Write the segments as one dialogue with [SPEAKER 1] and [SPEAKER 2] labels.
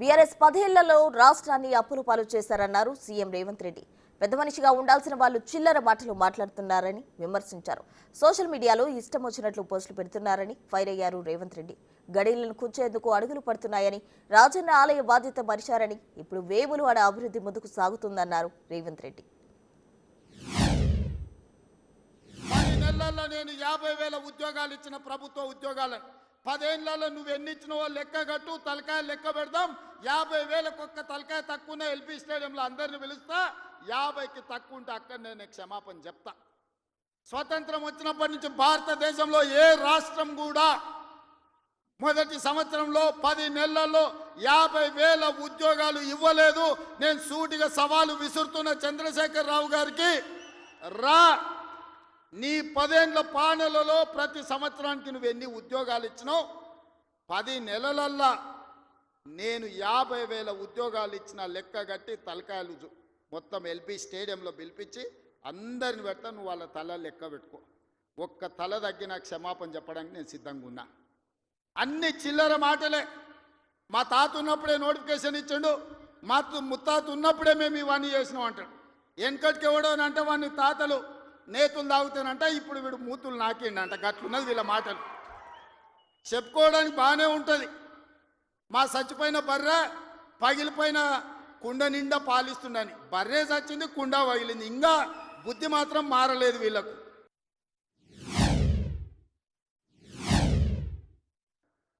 [SPEAKER 1] BRS 10 ఏళ్లలో రాష్ట్రాన్ని అప్పుల పాలు చేశారన్నారు సీఎం రేవంత్ రెడ్డి. పెద్ద మనిషిగా ఉండాల్సిన వాళ్ళు చిల్లర మాటలు మాట్లాడుతున్నారని విమర్శించారు. సోషల్ మీడియాలో ఇష్టం వచ్చినట్లు పోస్టులు పెడుతున్నారని ఫైర్ అయ్యారు రేవంత్ రెడ్డి. గడీలను కూర్చేందుకు అడుగులు పడుతున్నాయని, రాజన్న ఆలయ బాధ్యత మరిచారని, ఇప్పుడు వేములవాడ అభివృద్ధి ముందుకు సాగుతుందన్నారు రేవంత్ రెడ్డి.
[SPEAKER 2] 10 నెలల్లో నేను 50,000 ఉద్యోగాలు ఇచ్చిన ప్రభుత్వ ఉద్యోగాలను 10 ఏళ్లలో నువ్వు ఎన్ని ఇచ్చినవో లెక్క కట్టు, తలకాయ లెక్క పెడదాం. 50,000 ఒక్క తలకాయ తక్కువ ఎల్పీ స్టేడియంలో అందరిని పిలుస్తా. 50కి తక్కువ ఉంటే అక్కడ నేను క్షమాపణ చెప్తా. స్వతంత్రం వచ్చినప్పటి నుంచి భారతదేశంలో ఏ రాష్ట్రం కూడా మొదటి సంవత్సరంలో 10 నెలల్లో 50,000 ఉద్యోగాలు ఇవ్వలేదు. నేను సూటిగా సవాలు విసురుతున్న చంద్రశేఖర్ రావు గారికి, నీ 10 ఏళ్ల పాలనలో ప్రతి సంవత్సరానికి నువ్వు ఎన్ని ఉద్యోగాలు ఇచ్చినావు? 10 నెలలల్లా నేను 50,000 ఉద్యోగాలు ఇచ్చిన లెక్క కట్టి తలకాయలు మొత్తం ఎల్పీ స్టేడియంలో పిలిపించి అందరిని పెడతా. నువ్వు వాళ్ళ తల లెక్క పెట్టుకో. ఒక్క తల తగ్గిన క్షమాపణ చెప్పడానికి నేను సిద్ధంగా ఉన్నా. అన్ని చిల్లర మాటలే. మా తాత ఉన్నప్పుడే నోటిఫికేషన్ ఇచ్చిండు, మా ముత్తాత ఉన్నప్పుడే మేము ఇవన్నీ చేసినాం అంటాడు. వెనకటికి ఎవడోనంటే వాడిని తాతలు నేతులు తాగుతానంట, ఇప్పుడు వీడు మూతులు నాకిండంట. గట్లున్నది వీళ్ళ మాటలు. చెప్పుకోవడానికి బాగానే ఉంటుంది. మా చచ్చిపోయిన బర్రె పగిలిపోయిన కుండ నిండా పాలిస్తుండని. బర్రె చచ్చింది, కుండ పగిలింది. ఇంకా బుద్ధి మాత్రం మారలేదు వీళ్ళకు.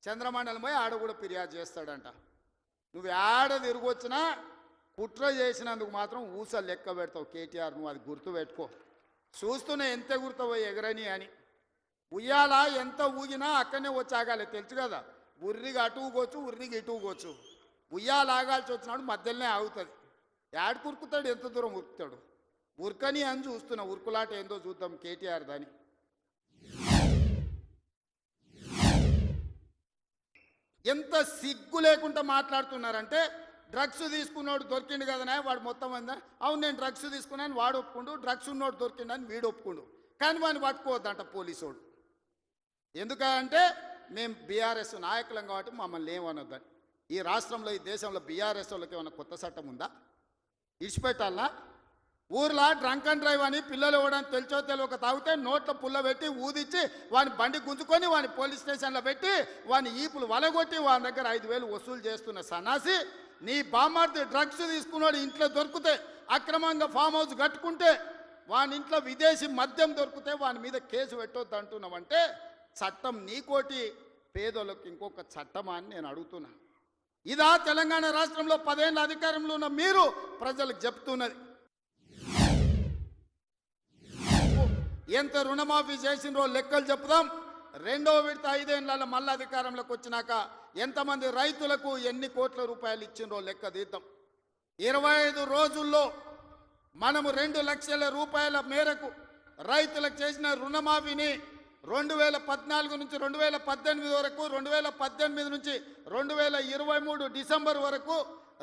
[SPEAKER 2] చంద్రమండలం పోయి ఆడ కూడా ఫిర్యాదు చేస్తాడంట. నువ్వు ఆడ తిరిగి వచ్చినా కుట్ర చేసినందుకు మాత్రం ఊస లెక్క పెడతావు కేటీఆర్. నువ్వు అది గుర్తు పెట్టుకో. చూస్తూనే ఎంత గుర్తవో ఎగరని అని. ఉయ్యాల ఎంత ఊగినా అక్కడనే వచ్చి ఆగాలి, తెలుసు కదా. ఉర్రికి అటు ఊగొచ్చు, ఉర్రికి ఇటు ఊగొచ్చు. ఉయ్యాల ఆగాల్సి వచ్చినాడు మధ్యలోనే ఆగుతుంది. యాడ్ కురుకుతాడు, ఎంత దూరం ఉరుకుతాడు. ఉరకని అని చూస్తున్నా. ఉరుకులాట ఏందో చూద్దాం కేటీఆర్ దాని. ఎంత సిగ్గు లేకుండా మాట్లాడుతున్నారంటే, డ్రగ్స్ తీసుకున్నాడు దొరికిండు కదనా వాడు మొత్తం అందా. అవును, నేను డ్రగ్స్ తీసుకున్నాను వాడు ఒప్పుకుండు, డ్రగ్స్ ఉన్నోడు దొరికిండని వీడు ఒప్పుకుండు. కానీ వాడిని పట్టుకోవద్దంట పోలీసోడు. ఎందుకంటే మేము బీఆర్ఎస్ నాయకులం కాబట్టి మమ్మల్ని ఏమనొద్దని. ఈ రాష్ట్రంలో, ఈ దేశంలో బీఆర్ఎస్ వాళ్ళకి ఏమైనా కొత్త చట్టం ఉందా? ఇడిచిపెట్టాలనా? ఊర్లో డ్రంక్ అండ్ డ్రైవ్ అని పిల్లలు ఇవ్వడానికి తెలిసో తెలియక తాగితే నోట్లో పుల్ల పెట్టి ఊదిచ్చి వాని బండి గుంజుకొని వాని పోలీస్ స్టేషన్లో పెట్టి వాని ఈపులు వలగొట్టి వాని దగ్గర 5,000 వసూలు చేస్తున్న సన్నాసి. నీ బామ్మార్ది డ్రగ్స్ తీసుకున్నాడు ఇంట్లో దొరికితే, అక్రమంగా ఫామ్ హౌస్ కట్టుకుంటే, వాని ఇంట్లో విదేశీ మద్యం దొరికితే వాని మీద కేసు పెట్టొద్దు అంటున్నావంటే చట్టం నీకోటి, పేదోళ్ళకి ఇంకొక చట్టమా అని నేను అడుగుతున్నా. ఇదా తెలంగాణ రాష్ట్రంలో 10 ఏళ్ళ అధికారంలో ఉన్న మీరు ప్రజలకు చెప్తున్నది? ఎంత రుణమాఫీ చేసినరో లెక్కలు చెప్దాం. 2వ విడత 5 ఏళ్ళ మళ్ళీ అధికారంలోకి వచ్చినాక ఎంతమంది రైతులకు ఎన్ని కోట్ల రూపాయలు ఇచ్చినరో లెక్క తీద్దాం. 25 రోజుల్లో మనము 2 లక్షల రూపాయల మేరకు రైతులకు చేసిన రుణమాఫీని 2014 నుంచి 2018 వరకు, 2018 నుంచి 2023 డిసెంబర్ వరకు,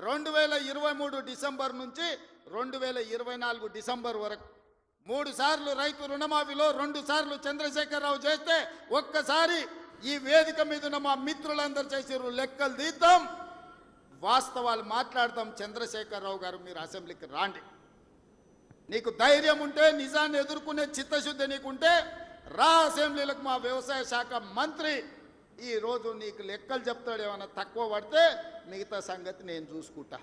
[SPEAKER 2] 2023 డిసెంబర్ నుంచి 2024 డిసెంబర్ వరకు 3 సార్లు రైతు రుణమాఫీలో 2 సార్లు చంద్రశేఖర్ రావు చేస్తే, ఒక్కసారి ఈ వేదిక మీద ఉన్న మా మిత్రులందరూ చేసారు లెక్కలు తీద్దాం, వాస్తవాలు మాట్లాడదాం. చంద్రశేఖర్ రావు గారు, మీరు అసెంబ్లీకి రాండి. నీకు ధైర్యం ఉంటే, నిజాన్ని ఎదుర్కొనే చిత్తశుద్ధి నీకుంటే రా అసెంబ్లీలకు. మా వ్యవసాయ శాఖ మంత్రి ఈరోజు నీకు లెక్కలు చెప్తాడు. ఏమైనా తక్కువ పడితే మిగతా సంగతి నేను చూసుకుంటా.